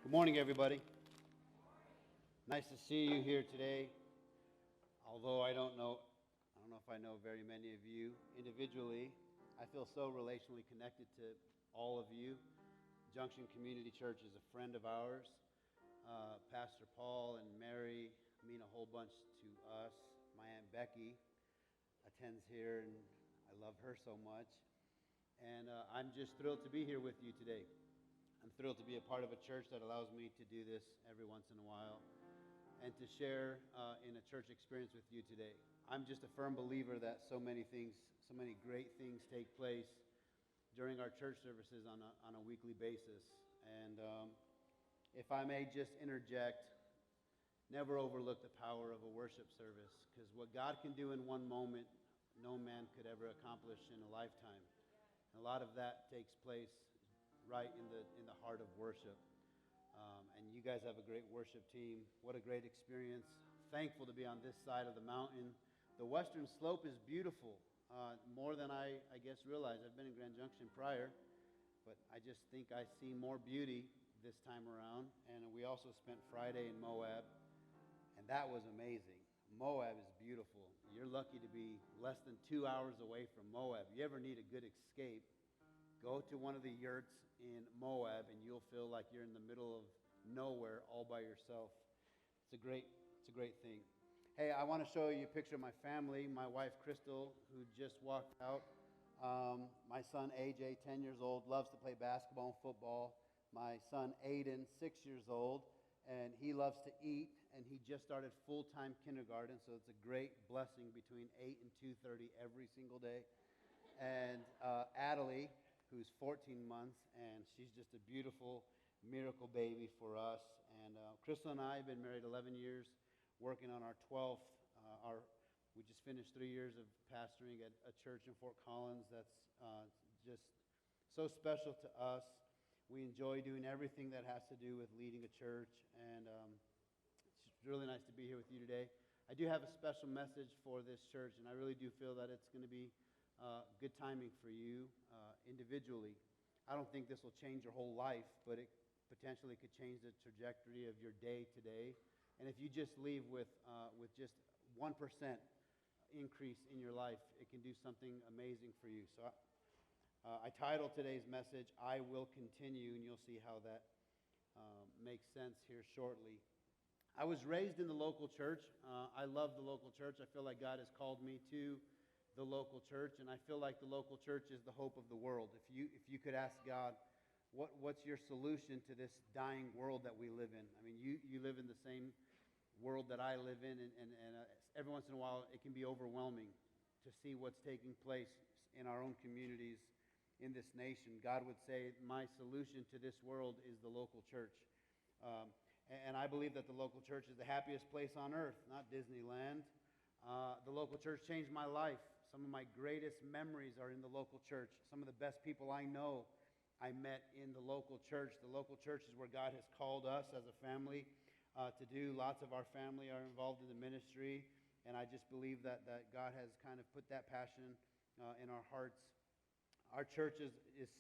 Good morning, everybody. Nice to see you here today. Although I don't know if I know very many of you individually, I feel so relationally connected to all of you. Junction Community Church is a friend of ours. Pastor Paul and Mary mean a whole bunch to us. My Aunt Becky attends here, and I love her so much. And I'm just thrilled to be here with you today. I'm thrilled to be a part of a church that allows me to do this every once in a while and to share in a church experience with you today. I'm just a firm believer that so many great things take place during our church services on a weekly basis. And if I may just interject, never overlook the power of a worship service, because what God can do in one moment, no man could ever accomplish in a lifetime. And a lot of that takes place right in the heart of worship. And you guys have a great worship team. What a great experience. Thankful to be on this side of the mountain. The western slope is beautiful, more than I guess realized. I've been in Grand Junction prior, but I just think I see more beauty this time around. And we also spent Friday in Moab, and that was amazing. Moab is beautiful. You're lucky to be less than 2 hours away from Moab. You ever need a good escape, go to one of the yurts in Moab, and you'll feel like you're in the middle of nowhere all by yourself. It's a great thing. Hey, I want to show you a picture of my family. My wife, Crystal, who just walked out. My son, AJ, 10 years old, loves to play basketball and football. My son, Aiden, 6 years old, and he loves to eat, and he just started full-time kindergarten, so it's a great blessing between 8 and 2:30 every single day. And Adelie, who's 14 months, and she's just a beautiful miracle baby for us. And Crystal and I have been married 11 years, working on our 12th. We just finished 3 years of pastoring at a church in Fort Collins that's just so special to us. We enjoy doing everything that has to do with leading a church, and it's really nice to be here with you today. I do have a special message for this church, and I really do feel that it's going to be good timing for you individually. I don't think this will change your whole life, but it potentially could change the trajectory of your day today. And if you just leave with just 1% increase in your life, it can do something amazing for you. So I titled today's message, I Will Continue, and you'll see how that makes sense here shortly. I was raised in the local church. I love the local church. I feel like God has called me to the local church, and I feel like the local church is the hope of the world. If you could ask God, what's your solution to this dying world that we live in? I mean, you live in the same world that I live in, and every once in a while it can be overwhelming to see what's taking place in our own communities in this nation. God would say, my solution to this world is the local church. And I believe that the local church is the happiest place on earth, not Disneyland. The local church changed my life. Some of my greatest memories are in the local church. Some of the best people I know I met in the local church. The local church is where God has called us as a family to do. Lots of our family are involved in the ministry, and I just believe that God has kind of put that passion in our hearts. Our church is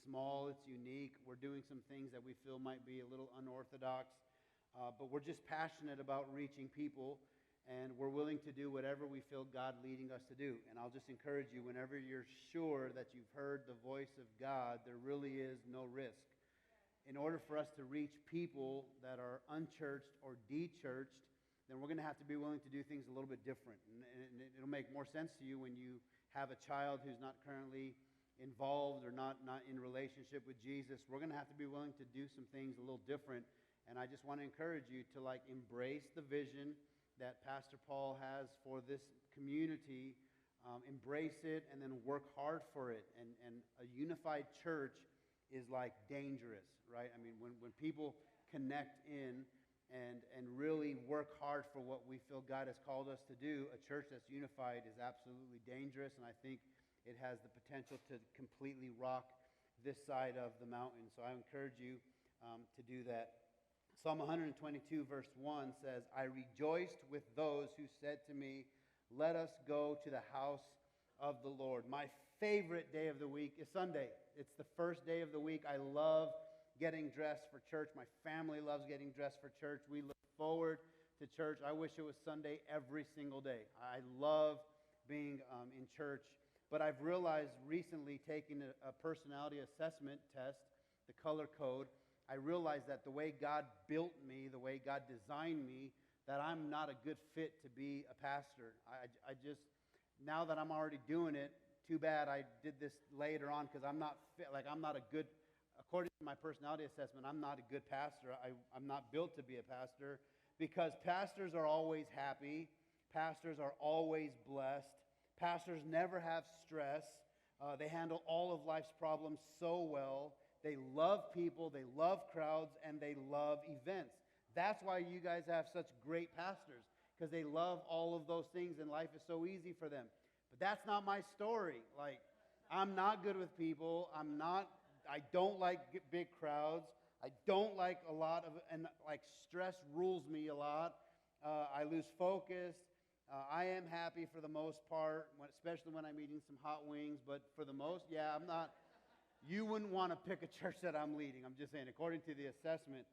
small, it's unique. We're doing some things that we feel might be a little unorthodox, but we're just passionate about reaching people, and we're willing to do whatever we feel God leading us to do. And I'll just encourage you, whenever you're sure that you've heard the voice of God, there really is no risk. In order for us to reach people that are unchurched or de-churched, then we're going to have to be willing to do things a little bit different. And it'll make more sense to you when you have a child who's not currently involved or not in relationship with Jesus. We're going to have to be willing to do some things a little different. And I just want to encourage you to embrace the vision that Pastor Paul has for this community, embrace it, and then work hard for it. And a unified church is dangerous, right? I mean, when people connect in and really work hard for what we feel God has called us to do, a church that's unified is absolutely dangerous, and I think it has the potential to completely rock this side of the mountain. So I encourage you to do that. Psalm 122 verse 1 says, I rejoiced with those who said to me, let us go to the house of the Lord. My favorite day of the week is Sunday. It's the first day of the week. I love getting dressed for church. My family loves getting dressed for church. We look forward to church. I wish it was Sunday every single day. I love being in church. But I've realized recently, taking a personality assessment test, the color code, I realized that the way God built me, the way God designed me, that I'm not a good fit to be a pastor. I just, now that I'm already doing it, too bad I did this later on, because I'm not fit, like I'm not a good, according to my personality assessment, I'm not a good pastor. I'm not built to be a pastor, because pastors are always happy. Pastors are always blessed. Pastors never have stress. They handle all of life's problems so well. They love people, they love crowds, and they love events. That's why you guys have such great pastors, because they love all of those things, and life is so easy for them. But that's not my story. Like, I'm not good with people. I don't like big crowds. I don't like a lot of, and like stress rules me a lot. I lose focus. I am happy for the most part, especially when I'm eating some hot wings. But for the most, yeah, I'm not. You wouldn't want to pick a church that I'm leading. I'm just saying, according to the assessment.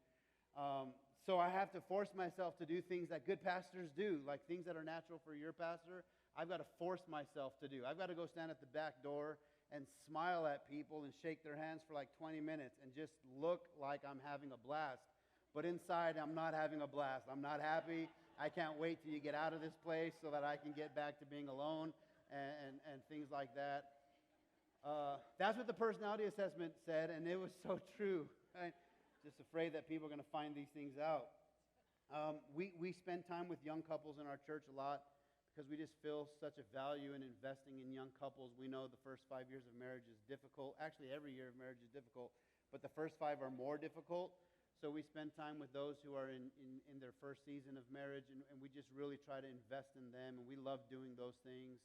So I have to force myself to do things that good pastors do, like things that are natural for your pastor. I've got to force myself to do. I've got to go stand at the back door and smile at people and shake their hands for like 20 minutes and just look like I'm having a blast. But inside, I'm not having a blast. I'm not happy. I can't wait till you get out of this place so that I can get back to being alone and things like that. That's what the personality assessment said, and it was so true. Right? Just afraid that people are going to find these things out. We spend time with young couples in our church a lot because we just feel such a value in investing in young couples. We know the first 5 years of marriage is difficult. Actually, every year of marriage is difficult, but the first 5 are more difficult. So we spend time with those who are in their first season of marriage, and we just really try to invest in them, and we love doing those things.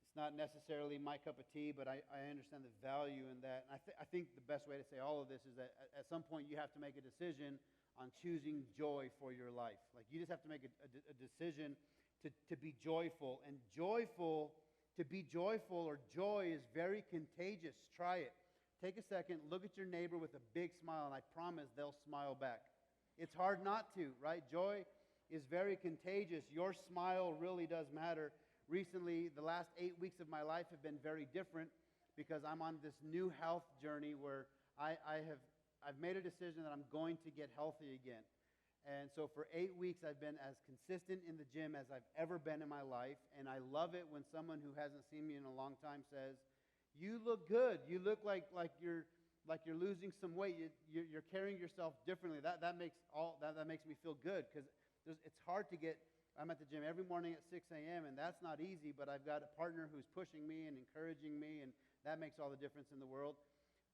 It's not necessarily my cup of tea, but I understand the value in that. And I think the best way to say all of this is that at some point you have to make a decision on choosing joy for your life. Like, you just have to make a decision to be joyful. And to be joyful or joy is very contagious. Try it. Take a second, look at your neighbor with a big smile, and I promise they'll smile back. It's hard not to, right? Joy is very contagious. Your smile really does matter. Recently, the last 8 weeks of my life have been very different because I'm on this new health journey where I've made a decision that I'm going to get healthy again. And so for 8 weeks, I've been as consistent in the gym as I've ever been in my life. And I love it when someone who hasn't seen me in a long time says, "You look good. You look like you're losing some weight. You're carrying yourself differently." That makes me feel good, because it's hard to get. I'm at the gym every morning at 6 a.m. and that's not easy. But I've got a partner who's pushing me and encouraging me, and that makes all the difference in the world.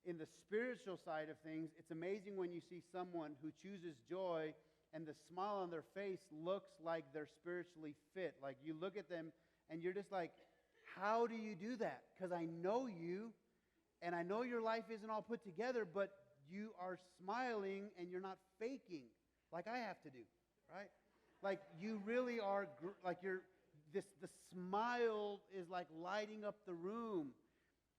In the spiritual side of things, it's amazing when you see someone who chooses joy and the smile on their face looks like they're spiritually fit. Like, you look at them and you're just like, how do you do that? Because I know you, and I know your life isn't all put together, but you are smiling and you're not faking like I have to do, right? Like, you really are, the smile is like lighting up the room.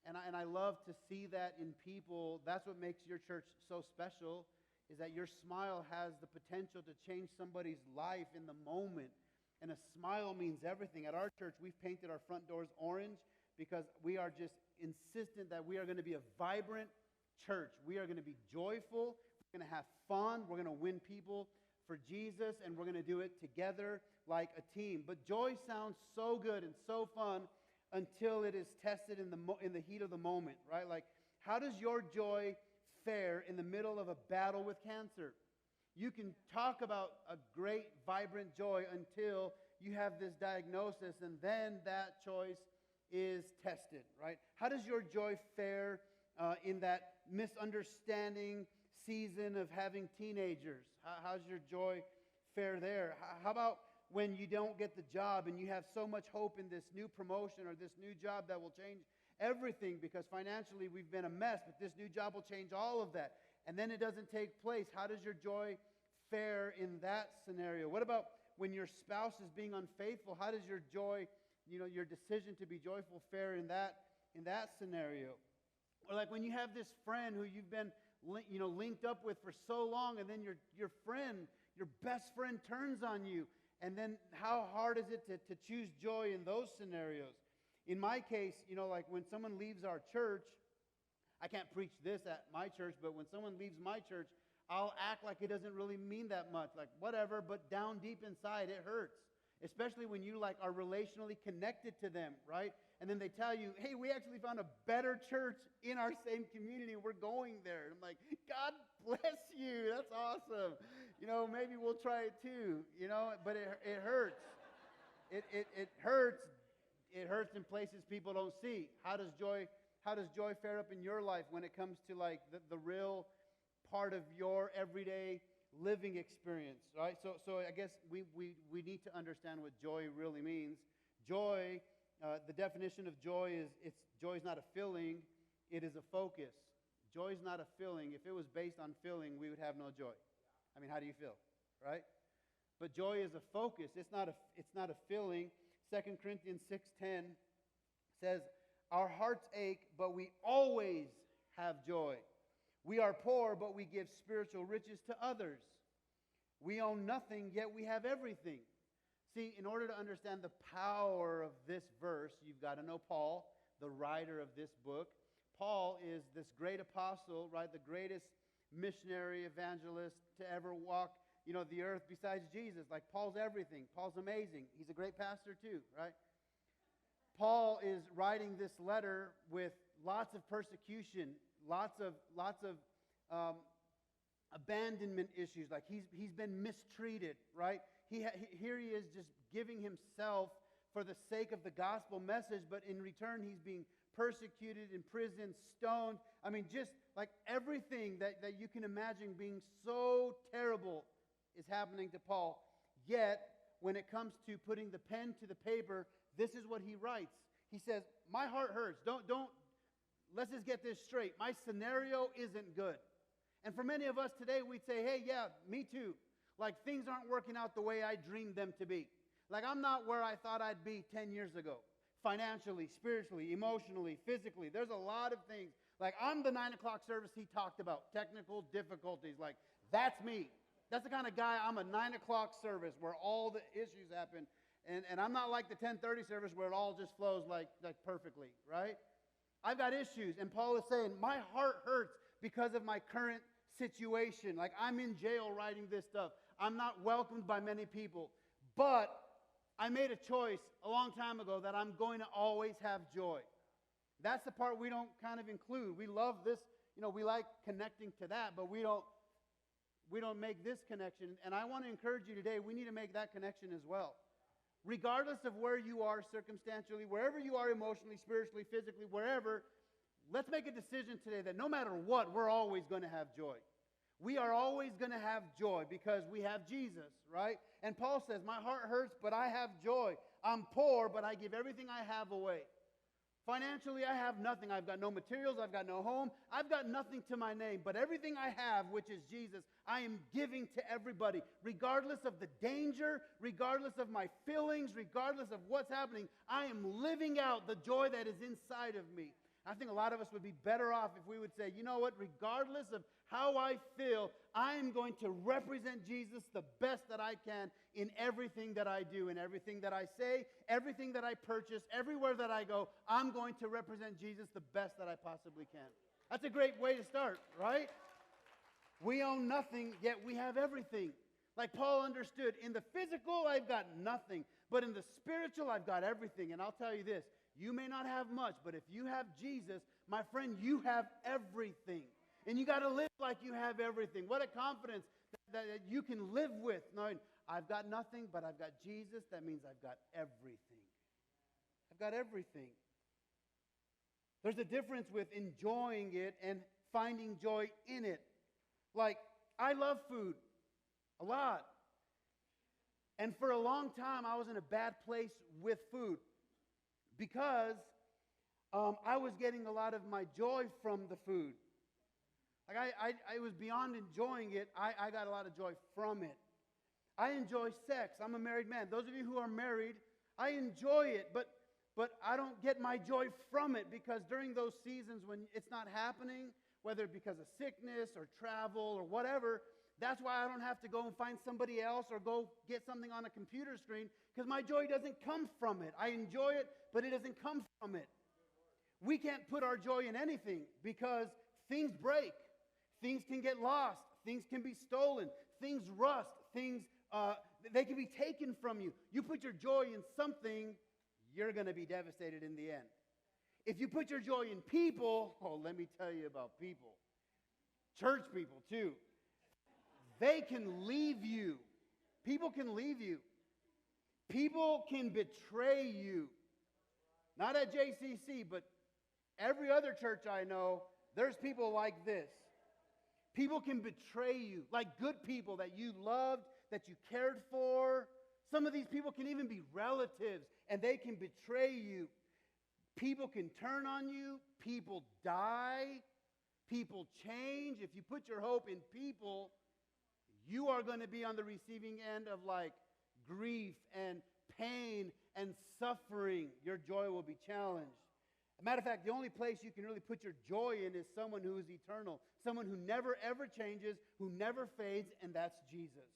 And I love to see that in people. That's what makes your church so special, is that your smile has the potential to change somebody's life in the moment. And a smile means everything. At our church, we've painted our front doors orange because we are just insistent that we are going to be a vibrant church. We are going to be joyful. We're going to have fun. We're going to win people for Jesus, and we're going to do it together like a team. But joy sounds so good and so fun until it is tested in the heat of the moment, right? Like, how does your joy fare in the middle of a battle with cancer? You can talk about a great, vibrant joy until you have this diagnosis, and then that choice is tested, right? How does your joy fare in that misunderstanding season of having teenagers? How's your joy fare there? How about when you don't get the job and you have so much hope in this new promotion or this new job that will change everything, because financially we've been a mess, but this new job will change all of that. And then it doesn't take place. How does your joy fare in that scenario? What about when your spouse is being unfaithful? How does your joy, your decision to be joyful, fare in that scenario? Or like when you have this friend who you've been linked up with for so long, and then your friend, your best friend turns on you. And then how hard is it to choose joy in those scenarios? In my case, like when someone leaves our church, I can't preach this at my church, but when someone leaves my church, I'll act like it doesn't really mean that much. Like, whatever, but down deep inside, it hurts. Especially when you are relationally connected to them, right? And then they tell you, hey, we actually found a better church in our same community. We're going there. And I'm like, God bless you. That's awesome. Maybe we'll try it too, but it hurts. It hurts. It hurts in places people don't see. How does joy fare up in your life when it comes to like the real part of your everyday living experience, right? So I guess we need to understand what joy really means. Joy, the definition of joy is joy is not a feeling, it is a focus. Joy is not a feeling. If it was based on feeling, we would have no joy. I mean, how do you feel, right? But joy is a focus. It's not a feeling. 2 Corinthians 6:10 says, our hearts ache, but we always have joy. We are poor, but we give spiritual riches to others. We own nothing, yet we have everything. See, in order to understand the power of this verse, you've got to know Paul, the writer of this book. Paul is this great apostle, right? The greatest missionary evangelist to ever walk, the earth besides Jesus. Like, Paul's everything. Paul's amazing. He's a great pastor too, right? Paul is writing this letter with lots of persecution, lots of abandonment issues. Like he's been mistreated, right? Here he is just giving himself for the sake of the gospel message, but in return he's being persecuted, imprisoned, stoned. I mean, just like everything that you can imagine being so terrible is happening to Paul. Yet, when it comes to putting the pen to the paper, this is what he writes. He says, my heart hurts. Let's just get this straight. My scenario isn't good. And for many of us today, we'd say, hey, yeah, me too. Like, things aren't working out the way I dreamed them to be. Like, I'm not where I thought I'd be 10 years ago. Financially, spiritually, emotionally, physically. There's a lot of things. Like, I'm the 9 o'clock service he talked about. Technical difficulties. Like, that's me. That's the kind of guy. I'm a 9 o'clock service where all the issues happen. And I'm not like the 10:30 service where it all just flows like perfectly, right? I've got issues. And Paul is saying, my heart hurts because of my current situation. Like, I'm in jail writing this stuff. I'm not welcomed by many people. But I made a choice a long time ago that I'm going to always have joy. That's the part we don't kind of include. We love this, we like connecting to that, but we don't make this connection. And I want to encourage you today, we need to make that connection as well. Regardless of where you are circumstantially, wherever you are emotionally, spiritually, physically, wherever, let's make a decision today that no matter what, we're always going to have joy. We are always going to have joy because we have Jesus, right? And Paul says, my heart hurts, but I have joy. I'm poor, but I give everything I have away. Financially, I have nothing. I've got no materials. I've got no home. I've got nothing to my name. But everything I have, which is Jesus, I am giving to everybody. Regardless of the danger, regardless of my feelings, regardless of what's happening, I am living out the joy that is inside of me. I think a lot of us would be better off if we would say, you know what, regardless of how I feel, I am going to represent Jesus the best that I can in everything that I do, in everything that I say, everything that I purchase, everywhere that I go, I'm going to represent Jesus the best that I possibly can. That's a great way to start, right? We own nothing, yet we have everything. Like Paul understood, in the physical, I've got nothing, but in the spiritual, I've got everything. And I'll tell you this, you may not have much, but if you have Jesus, my friend, you have everything. And you got to live like you have everything. What a confidence that you can live with, knowing I've got nothing, but I've got Jesus. That means I've got everything. I've got everything. There's a difference with enjoying it and finding joy in it. Like, I love food a lot. And for a long time, I was in a bad place with food because I was getting a lot of my joy from the food. Like I was beyond enjoying it. I got a lot of joy from it. I enjoy sex. I'm a married man. Those of you who are married, I enjoy it. But but I don't get my joy from it, because during those seasons when it's not happening, whether because of sickness or travel or whatever, that's why I don't have to go and find somebody else or go get something on a computer screen, because my joy doesn't come from it. I enjoy it, but it doesn't come from it. We can't put our joy in anything, because things break. Things can get lost. Things can be stolen. Things rust. Things, they can be taken from you. You put your joy in something, you're going to be devastated in the end. If you put your joy in people, oh, let me tell you about people. Church people, too. They can leave you. People can leave you. People can betray you. Not at JCC, but every other church I know, there's people like this. People can betray you, like good people that you loved, that you cared for. Some of these people can even be relatives, and they can betray you. People can turn on you. People die. People change. If you put your hope in people, you are going to be on the receiving end of like grief and pain and suffering. Your joy will be challenged. As a matter of fact, the only place you can really put your joy in is someone who is eternal, someone who never ever changes, who never fades, and that's Jesus.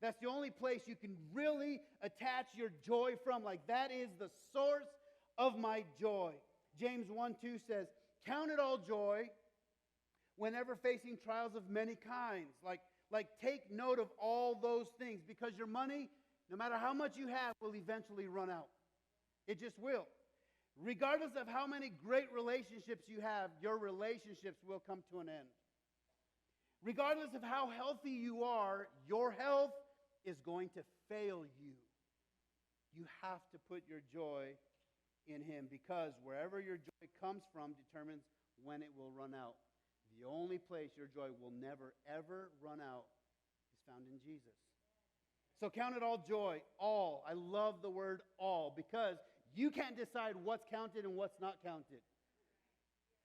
That's the only place you can really attach your joy from. Like, that is the source of my joy. James 1:2 says, "Count it all joy whenever facing trials of many kinds." Like take note of all those things, because your money, no matter how much you have, will eventually run out. It just will. Regardless of how many great relationships you have, your relationships will come to an end. Regardless of how healthy you are, your health is going to fail you. You have to put your joy in Him, because wherever your joy comes from determines when it will run out. The only place your joy will never, ever run out is found in Jesus. So count it all joy, all. I love the word all, because you can't decide what's counted and what's not counted.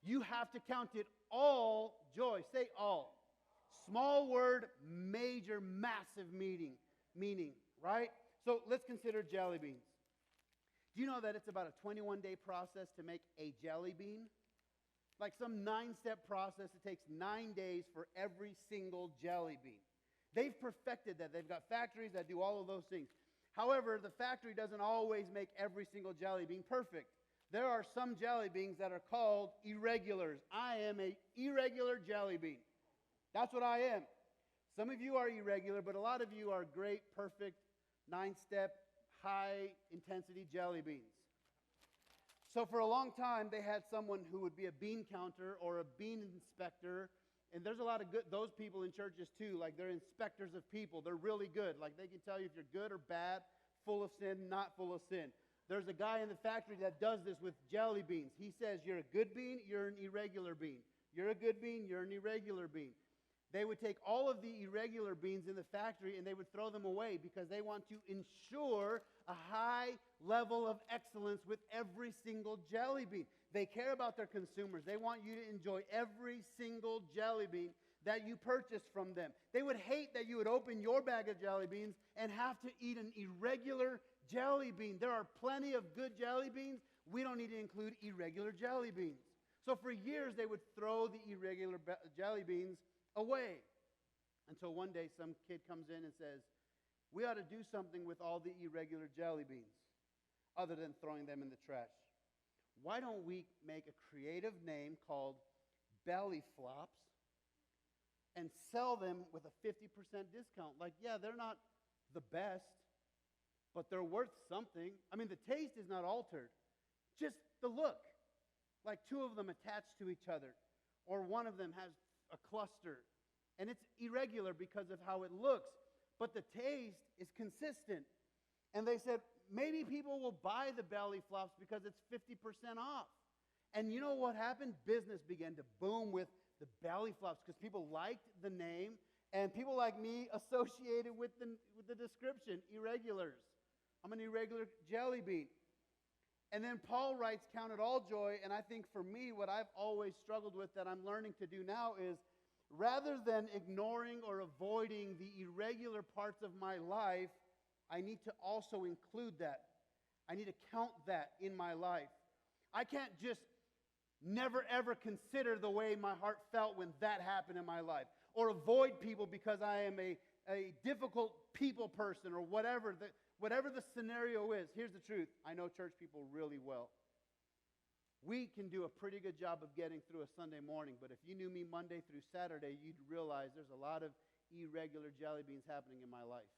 You have to count it all joy. Say all. Small word, major, massive meaning, right? So let's consider jelly beans. Do you know that it's about a 21-day process to make a jelly bean? Like some 9-step process. It takes 9 days for every single jelly bean. They've perfected that. They've got factories that do all of those things. However, the factory doesn't always make every single jelly bean perfect. There are some jelly beans that are called irregulars. I am an irregular jelly bean. That's what I am. Some of you are irregular, but a lot of you are great, perfect, 9-step, high-intensity jelly beans. So for a long time, they had someone who would be a bean counter or a bean inspector. And there's a lot of those people in churches too. Like, they're inspectors of people. They're really good. Like, they can tell you if you're good or bad, full of sin, not full of sin. There's a guy in the factory that does this with jelly beans. He says, you're a good bean, you're an irregular bean. You're a good bean, you're an irregular bean. They would take all of the irregular beans in the factory and they would throw them away, because they want to ensure a high level of excellence with every single jelly bean. They care about their consumers. They want you to enjoy every single jelly bean that you purchase from them. They would hate that you would open your bag of jelly beans and have to eat an irregular jelly bean. There are plenty of good jelly beans. We don't need to include irregular jelly beans. So for years, they would throw the irregular jelly beans away, until one day some kid comes in and says, we ought to do something with all the irregular jelly beans other than throwing them in the trash. Why don't we make a creative name called belly flops and sell them with a 50% discount? Like, yeah, they're not the best, but they're worth something. I mean, the taste is not altered, just the look. Like, two of them attached to each other, or one of them has a cluster, and it's irregular because of how it looks, but the taste is consistent. And they said, maybe people will buy the belly flops because it's 50% off. And you know what happened? Business began to boom with the belly flops because people liked the name, and people like me associated with the description, irregulars. I'm an irregular jelly bean. And then Paul writes, count it all joy. And I think for me, what I've always struggled with that I'm learning to do now is, rather than ignoring or avoiding the irregular parts of my life, I need to also include that. I need to count that in my life. I can't just never ever consider the way my heart felt when that happened in my life, or avoid people because I am a difficult people person, or whatever the scenario is. Here's the truth. I know church people really well. We can do a pretty good job of getting through a Sunday morning, but if you knew me Monday through Saturday, you'd realize there's a lot of irregular jelly beans happening in my life.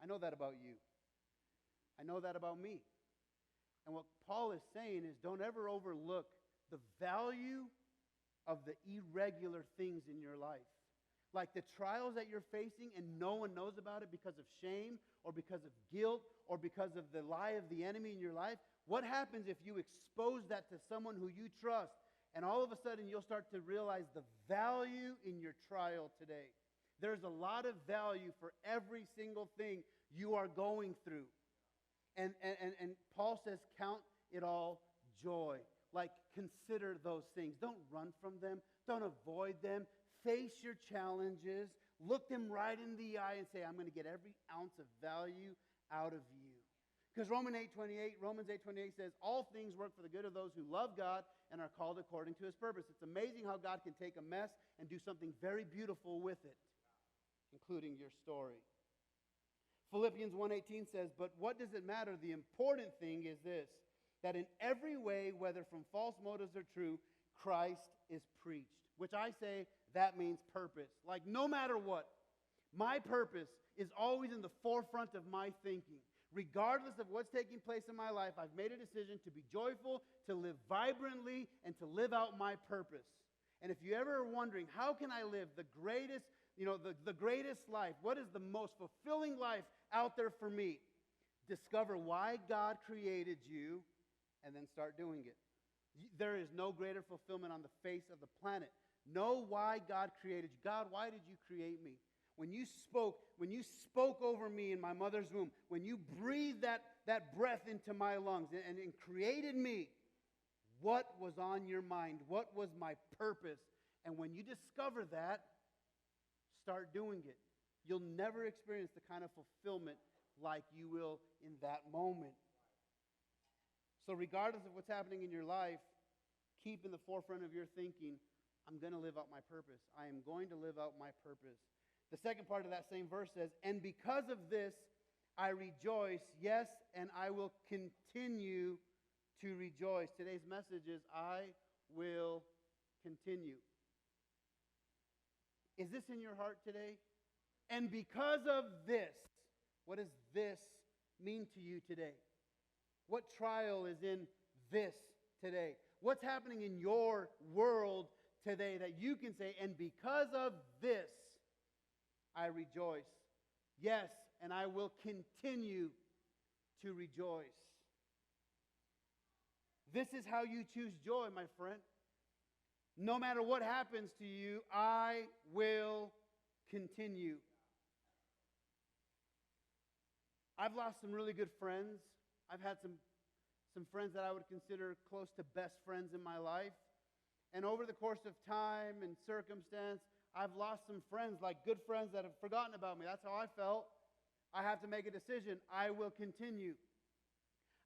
I know that about you. I know that about me. And what Paul is saying is, don't ever overlook the value of the irregular things in your life. Like the trials that you're facing and no one knows about it because of shame or because of guilt or because of the lie of the enemy in your life. What happens if you expose that to someone who you trust, and all of a sudden you'll start to realize the value in your trial today? There's a lot of value for every single thing you are going through. And Paul says, count it all joy. Like, consider those things. Don't run from them. Don't avoid them. Face your challenges. Look them right in the eye and say, I'm going to get every ounce of value out of you. Because Romans 8:28 says, all things work for the good of those who love God and are called according to His purpose. It's amazing how God can take a mess and do something very beautiful with it, including your story. Philippians 1:18 says, but what does it matter? The important thing is this, that in every way, whether from false motives or true, Christ is preached. Which I say, that means purpose. Like, no matter what, my purpose is always in the forefront of my thinking. Regardless of what's taking place in my life, I've made a decision to be joyful, to live vibrantly, and to live out my purpose. And if you ever are wondering, how can I live the greatest, the greatest life? What is the most fulfilling life out there for me? Discover why God created you and then start doing it. There is no greater fulfillment on the face of the planet. Know why God created you. God, why did you create me? When you spoke over me in my mother's womb, when you breathed that breath into my lungs and created me, what was on your mind? What was my purpose? And when you discover that, start doing it. You'll never experience the kind of fulfillment like you will in that moment. So regardless of what's happening in your life, keep in the forefront of your thinking, I'm going to live out my purpose. I am going to live out my purpose. The second part of that same verse says, and because of this, I rejoice, yes, and I will continue to rejoice. Today's message is, I will continue. Is this in your heart today? And because of this, what does this mean to you today? What trial is in this today? What's happening in your world today that you can say, and because of this, I rejoice. Yes, and I will continue to rejoice. This is how you choose joy, my friend. No matter what happens to you, I will continue. I've lost some really good friends. I've had some friends that I would consider close to best friends in my life. And over the course of time and circumstance, I've lost some friends, like good friends that have forgotten about me. That's how I felt. I have to make a decision. I will continue.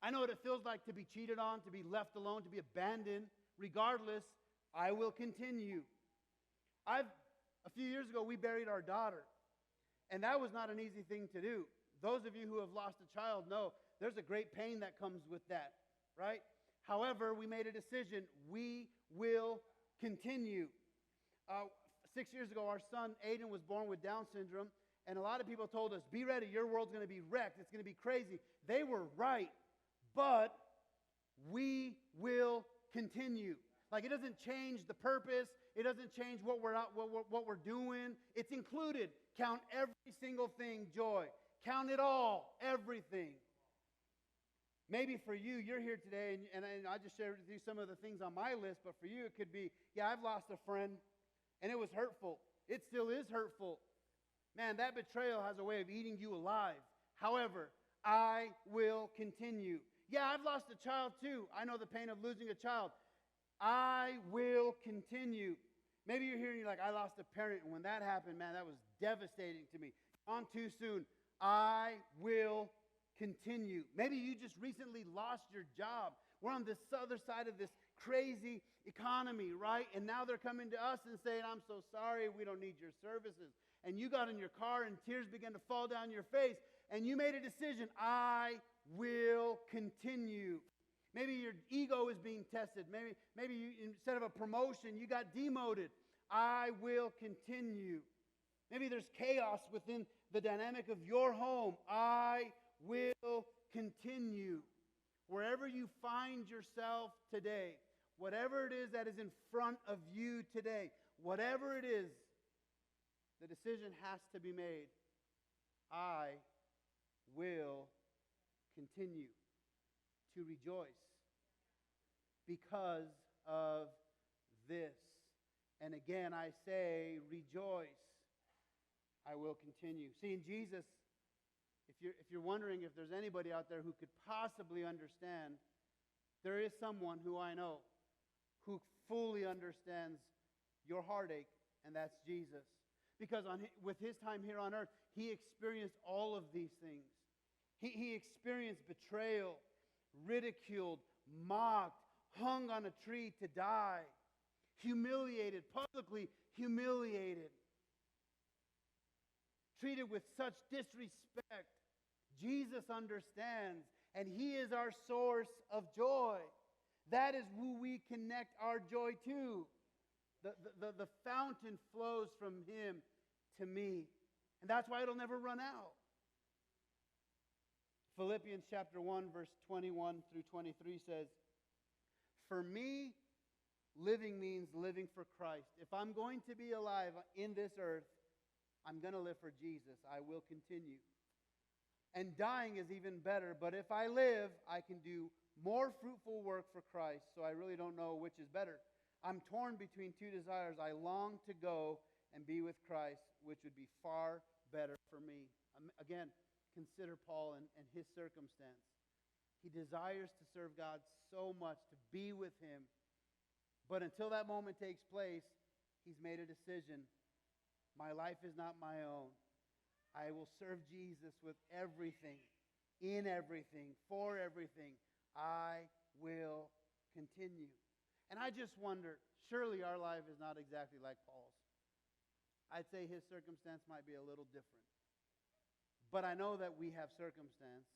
I know what it feels like to be cheated on, to be left alone, to be abandoned. Regardless, I will continue. A few years ago, we buried our daughter. And that was not an easy thing to do. Those of you who have lost a child know there's a great pain that comes with that, right? However, we made a decision. We will continue. 6 years ago, our son, Aiden, was born with Down syndrome. And a lot of people told us, be ready, your world's going to be wrecked. It's going to be crazy. They were right. But we will continue. Like, it doesn't change the purpose. It doesn't change what we're doing. It's included. Count every single thing joy. Count it all, everything. Maybe for you, you're here today, and I just shared with you some of the things on my list, but for you, it could be, yeah, I've lost a friend, and it was hurtful. It still is hurtful. Man, that betrayal has a way of eating you alive. However, I will continue. Yeah, I've lost a child too. I know the pain of losing a child. I will continue. Maybe you're here and you're like, I lost a parent, and when that happened, man, that was devastating to me. Gone too soon. I will continue. Maybe you just recently lost your job. We're on this other side of this crazy economy, right? And now they're coming to us and saying, I'm so sorry, we don't need your services. And you got in your car and tears began to fall down your face. And you made a decision, I will continue. Maybe your ego is being tested. Maybe you, instead of a promotion, you got demoted. I will continue. Maybe there's chaos within the dynamic of your home. I will continue. Wherever you find yourself today, whatever it is that is in front of you today, whatever it is, the decision has to be made. I will continue to rejoice because of this. And again, I say, rejoice. I will continue. See, in Jesus, if you're wondering if there's anybody out there who could possibly understand, there is someone who I know who fully understands your heartache, and that's Jesus. Because with his time here on earth, he experienced all of these things. He experienced betrayal, ridiculed, mocked, hung on a tree to die, humiliated, publicly humiliated, treated with such disrespect. Jesus understands, and he is our source of joy. That is who we connect our joy to. The fountain flows from him to me. And that's why it'll never run out. Philippians chapter 1, verse 21 through 23 says, for me, living means living for Christ. If I'm going to be alive in this earth, I'm going to live for Jesus. I will continue. And dying is even better. But if I live, I can do more fruitful work for Christ. So I really don't know which is better. I'm torn between two desires. I long to go and be with Christ, which would be far better for me. Again, consider Paul and his circumstance. He desires to serve God so much, to be with him. But until that moment takes place, he's made a decision. My life is not my own. I will serve Jesus with everything, in everything, for everything. I will continue. And I just wonder, surely our life is not exactly like Paul's. I'd say his circumstance might be a little different. But I know that we have circumstance.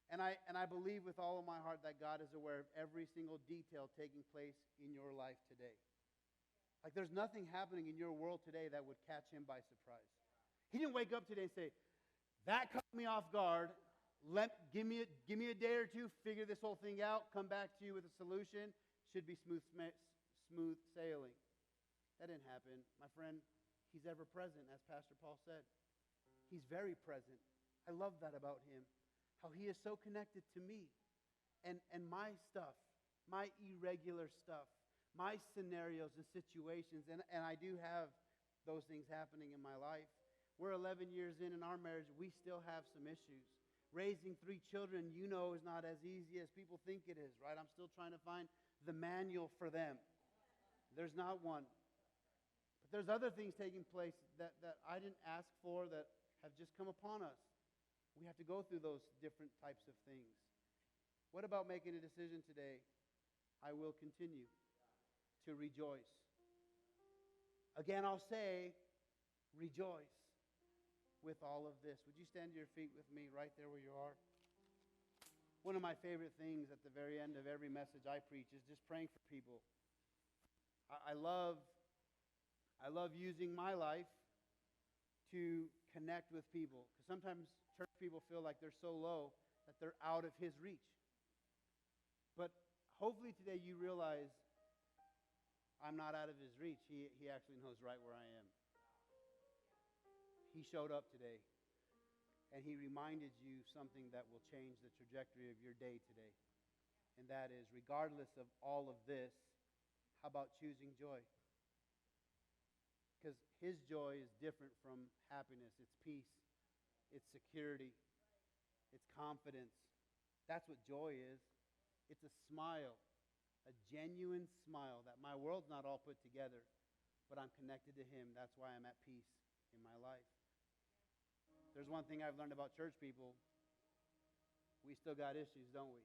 And I believe with all of my heart that God is aware of every single detail taking place in your life today. Like there's nothing happening in your world today that would catch him by surprise. He didn't wake up today and say, that caught me off guard. Give me a day or two, figure this whole thing out, come back to you with a solution. Should be smooth sailing. That didn't happen. My friend, he's ever present, as Pastor Paul said. He's very present. I love that about him. How he is so connected to me and my stuff, my irregular stuff, my scenarios and situations. And I do have those things happening in my life. We're 11 years in our marriage. We still have some issues. Raising 3 children, you know, is not as easy as people think it is, right? I'm still trying to find the manual for them. There's not one. But there's other things taking place that I didn't ask for that have just come upon us. We have to go through those different types of things. What about making a decision today? I will continue to rejoice. Again, I'll say, rejoice with all of this. Would you stand to your feet with me right there where you are? One of my favorite things at the very end of every message I preach is just praying for people. I love using my life to connect with people. Because sometimes church people feel like they're so low that they're out of his reach. But hopefully today you realize I'm not out of his reach. He actually knows right where I am. He showed up today, and he reminded you something that will change the trajectory of your day today. And that is, regardless of all of this, how about choosing joy? Because his joy is different from happiness. It's peace. It's security. It's confidence. That's what joy is. It's a smile, a genuine smile that my world's not all put together, but I'm connected to him. That's why I'm at peace in my life. There's one thing I've learned about church people. We still got issues, don't we?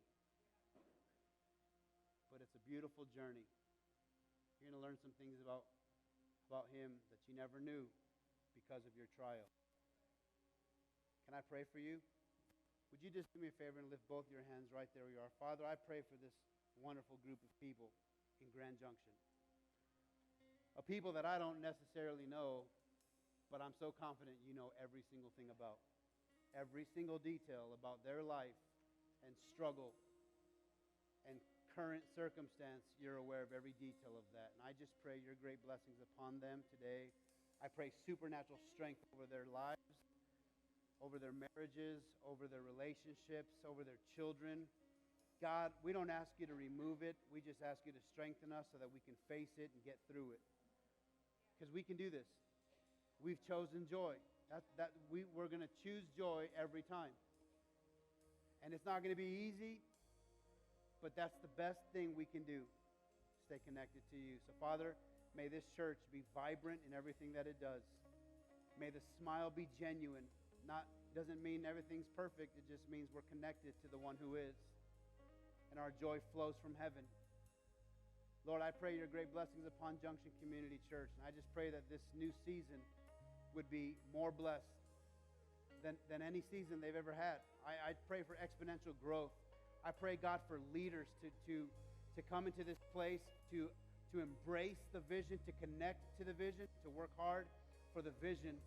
But it's a beautiful journey. You're going to learn some things about Him that you never knew because of your trial. Can I pray for you? Would you just do me a favor and lift both your hands right there where you are? Father, I pray for this wonderful group of people in Grand Junction. A people that I don't necessarily know, but I'm so confident you know every single thing about. Every single detail about their life and struggle and current circumstance, you're aware of every detail of that. And I just pray your great blessings upon them today. I pray supernatural strength over their lives, over their marriages, over their relationships, over their children. God, we don't ask you to remove it. We just ask you to strengthen us so that we can face it and get through it. Because we can do this. We've chosen joy. We're going to choose joy every time. And it's not going to be easy, but that's the best thing we can do. Stay connected to you. So, Father, may this church be vibrant in everything that it does. May the smile be genuine. Doesn't mean everything's perfect. It just means we're connected to the one who is. And our joy flows from heaven. Lord, I pray your great blessings upon Junction Community Church. And I just pray that this new season would be more blessed than any season they've ever had. I pray for exponential growth. I pray, God, for leaders to come into this place, to embrace the vision, to connect to the vision, to work hard for the vision.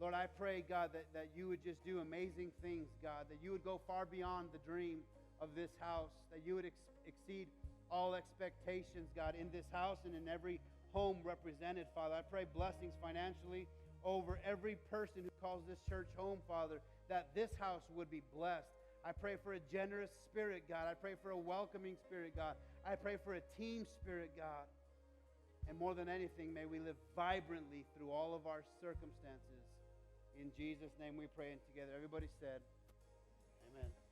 Lord, I pray, God, that you would just do amazing things, God, that you would go far beyond the dream of this house, that you would exceed all expectations, God, in this house and in every home represented, Father. I pray blessings financially over every person who calls this church home, Father, that this house would be blessed. I pray for a generous spirit, God. I pray for a welcoming spirit, God. I pray for a team spirit, God. And more than anything, may we live vibrantly through all of our circumstances. In Jesus' name we pray, and together everybody said, amen.